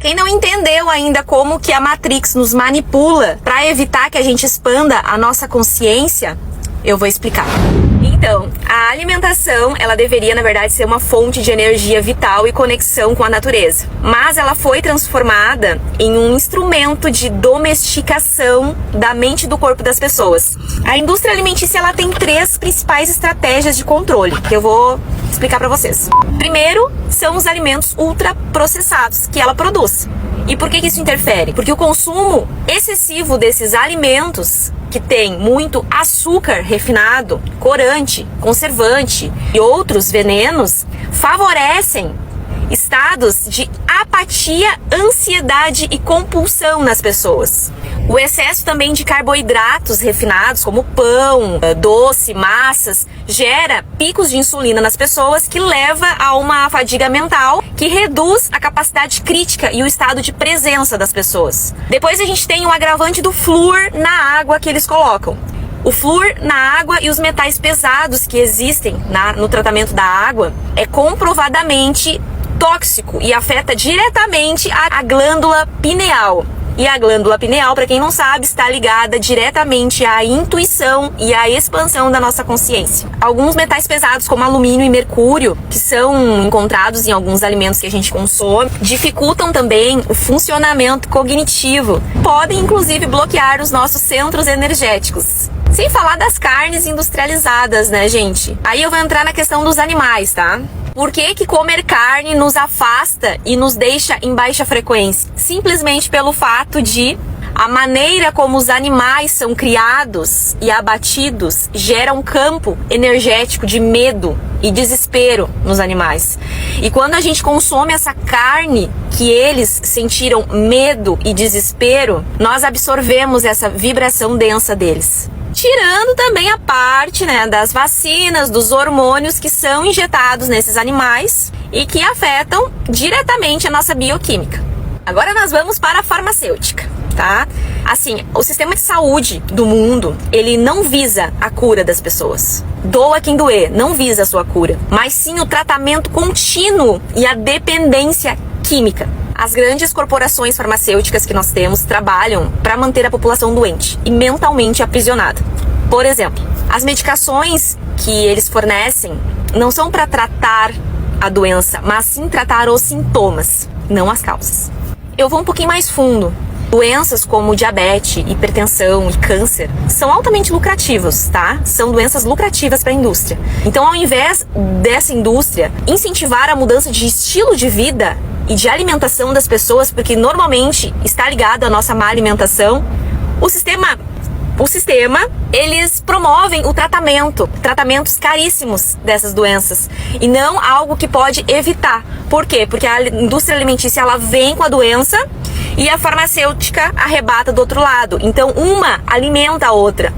quem não entendeu ainda como que a Matrix nos manipula para evitar que a gente expanda a nossa consciência, eu vou explicar. Então, a alimentação, ela deveria, na verdade, ser uma fonte de energia vital e conexão com a natureza. Mas ela foi transformada em um instrumento de domesticação da mente e do corpo das pessoas. A indústria alimentícia, ela tem 3 principais estratégias de controle, que eu vou explicar para vocês. Primeiro, são os alimentos ultraprocessados que ela produz. E por que isso interfere? Porque o consumo excessivo desses alimentos, que tem muito açúcar refinado, corante, conservante e outros venenos, favorecem estados de apatia, ansiedade e compulsão nas pessoas. O excesso também de carboidratos refinados, como pão, doce, massas, gera picos de insulina nas pessoas, que leva a uma fadiga mental, que reduz a capacidade crítica e o estado de presença das pessoas. Depois a gente tem o agravante do flúor na água que eles colocam. O flúor na água e os metais pesados que existem no tratamento da água é comprovadamente tóxico e afeta diretamente a glândula pineal. E a glândula pineal, para quem não sabe, está ligada diretamente à intuição e à expansão da nossa consciência. Alguns metais pesados, como alumínio e mercúrio, que são encontrados em alguns alimentos que a gente consome, dificultam também o funcionamento cognitivo. Podem, inclusive, bloquear os nossos centros energéticos. Sem falar das carnes industrializadas, né, gente? Aí eu vou entrar na questão dos animais, tá? Por que comer carne nos afasta e nos deixa em baixa frequência? Simplesmente pelo fato de a maneira como os animais são criados e abatidos gera um campo energético de medo e desespero nos animais. E quando a gente consome essa carne que eles sentiram medo e desespero, nós absorvemos essa vibração densa deles. Tirando também a parte, né, das vacinas, dos hormônios que são injetados nesses animais e que afetam diretamente a nossa bioquímica. Agora nós vamos para a farmacêutica, tá? Assim, o sistema de saúde do mundo, ele não visa a cura das pessoas. Doa quem doer, não visa a sua cura, mas sim o tratamento contínuo e a dependência química. As grandes corporações farmacêuticas que nós temos trabalham para manter a população doente e mentalmente aprisionada. Por exemplo, as medicações que eles fornecem não são para tratar a doença, mas sim tratar os sintomas, não as causas. Eu vou um pouquinho mais fundo. Doenças como diabetes, hipertensão e câncer são altamente lucrativos, tá? São doenças lucrativas para a indústria. Então, ao invés dessa indústria incentivar a mudança de estilo de vida e de alimentação das pessoas, porque normalmente está ligado à nossa má alimentação, o sistema, eles promovem o tratamentos caríssimos dessas doenças, e não algo que pode evitar. Por quê? Porque a indústria alimentícia, ela vem com a doença e a farmacêutica arrebata do outro lado. Então, uma alimenta a outra.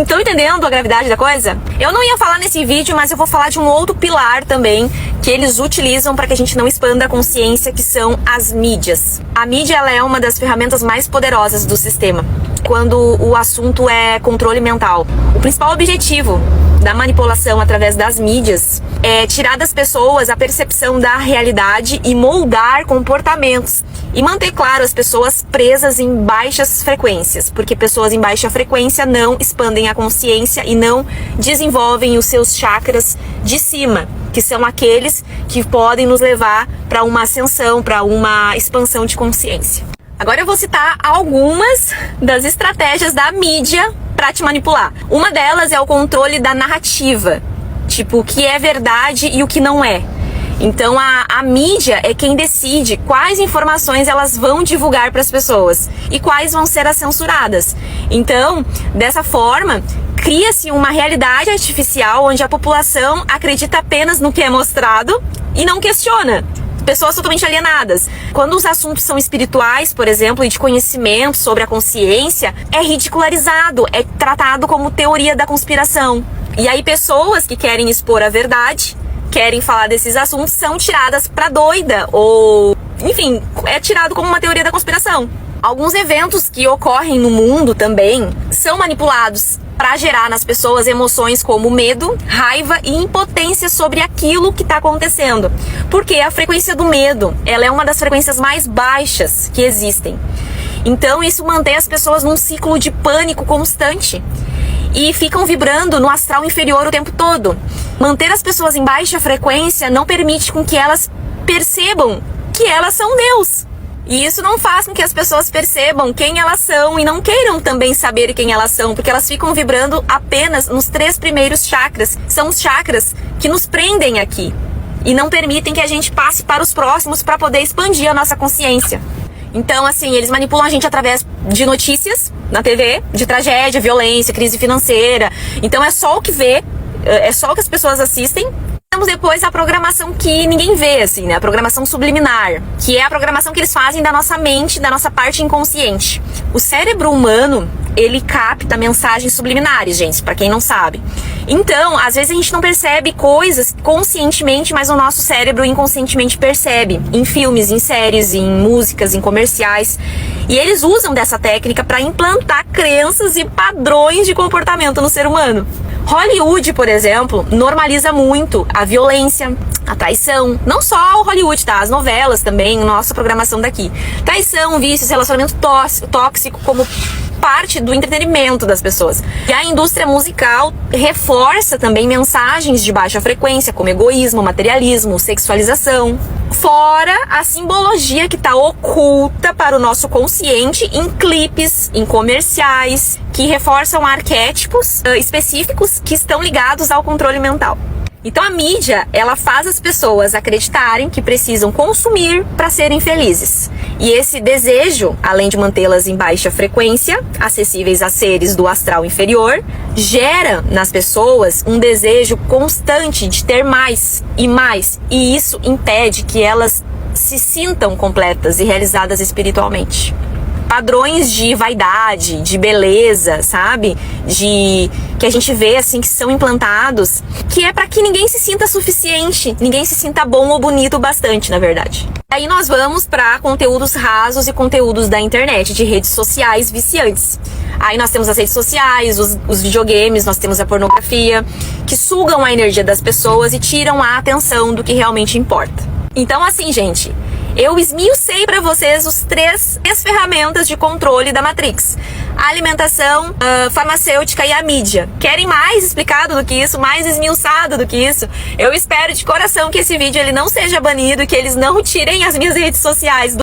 Estão entendendo a gravidade da coisa? Eu não ia falar nesse vídeo, mas eu vou falar de um outro pilar também que eles utilizam para que a gente não expanda a consciência, que são as mídias. A mídia, ela é uma das ferramentas mais poderosas do sistema quando o assunto é controle mental. O principal objetivo da manipulação através das mídias é tirar das pessoas a percepção da realidade e moldar comportamentos. E manter, claro, as pessoas presas em baixas frequências, porque pessoas em baixa frequência não expandem a consciência e não desenvolvem os seus chakras de cima, que são aqueles que podem nos levar para uma ascensão, para uma expansão de consciência. Agora eu vou citar algumas das estratégias da mídia para te manipular. Uma delas é o controle da narrativa, tipo o que é verdade e o que não é. Então a mídia é quem decide quais informações elas vão divulgar para as pessoas e quais vão ser as censuradas. Então, dessa forma, cria-se uma realidade artificial onde a população acredita apenas no que é mostrado e não questiona. Pessoas totalmente alienadas. Quando os assuntos são espirituais, por exemplo, e de conhecimento sobre a consciência, é ridicularizado, é tratado como teoria da conspiração. E aí pessoas que querem expor a verdade, querem falar desses assuntos, são tiradas pra doida, ou, enfim, é tirado como uma teoria da conspiração. Alguns eventos que ocorrem no mundo também são manipulados para gerar nas pessoas emoções como medo, raiva e impotência sobre aquilo que está acontecendo. Porque a frequência do medo, ela é uma das frequências mais baixas que existem. Então isso mantém as pessoas num ciclo de pânico constante e ficam vibrando no astral inferior o tempo todo. Manter as pessoas em baixa frequência não permite com que elas percebam que elas são Deus. E isso não faz com que as pessoas percebam quem elas são e não queiram também saber quem elas são, porque elas ficam vibrando apenas nos 3 primeiros chakras. São os chakras que nos prendem aqui e não permitem que a gente passe para os próximos para poder expandir a nossa consciência. Então, assim, eles manipulam a gente através de notícias na TV, de tragédia, violência, crise financeira. Então é só o que vê, é só o que as pessoas assistem. Temos depois a programação que ninguém vê, assim, né? A programação subliminar, que é a programação que eles fazem da nossa mente, da nossa parte inconsciente. O cérebro humano, ele capta mensagens subliminares, gente, pra quem não sabe. Então, às vezes a gente não percebe coisas conscientemente, mas o nosso cérebro inconscientemente percebe. Em filmes, em séries, em músicas, em comerciais. E eles usam dessa técnica para implantar crenças e padrões de comportamento no ser humano. Hollywood, por exemplo, normaliza muito a violência, a traição. Não só o Hollywood, tá? As novelas também, nossa programação daqui. Traição, vícios, relacionamento tóxico como parte do entretenimento das pessoas. E a indústria musical reforça também mensagens de baixa frequência, como egoísmo, materialismo, sexualização. Fora a simbologia que está oculta para o nosso consciente em clipes, em comerciais, que reforçam arquétipos específicos que estão ligados ao controle mental. Então a mídia, ela faz as pessoas acreditarem que precisam consumir para serem felizes. E esse desejo, além de mantê-las em baixa frequência, acessíveis a seres do astral inferior, gera nas pessoas um desejo constante de ter mais e mais. E isso impede que elas se sintam completas e realizadas espiritualmente. Padrões de vaidade, de beleza, sabe? Que a gente vê assim que são implantados, que é para que ninguém se sinta suficiente, ninguém se sinta bom ou bonito o bastante, na verdade. Aí nós vamos para conteúdos rasos e conteúdos da internet, de redes sociais viciantes. Aí nós temos as redes sociais, os videogames, nós temos a pornografia, que sugam a energia das pessoas e tiram a atenção do que realmente importa. Então assim, gente, eu esmiucei para vocês as três ferramentas de controle da Matrix: a alimentação, a farmacêutica e a mídia. Querem mais explicado do que isso, mais esmiuçado do que isso? Eu espero de coração que esse vídeo ele não seja banido, que eles não tirem as minhas redes sociais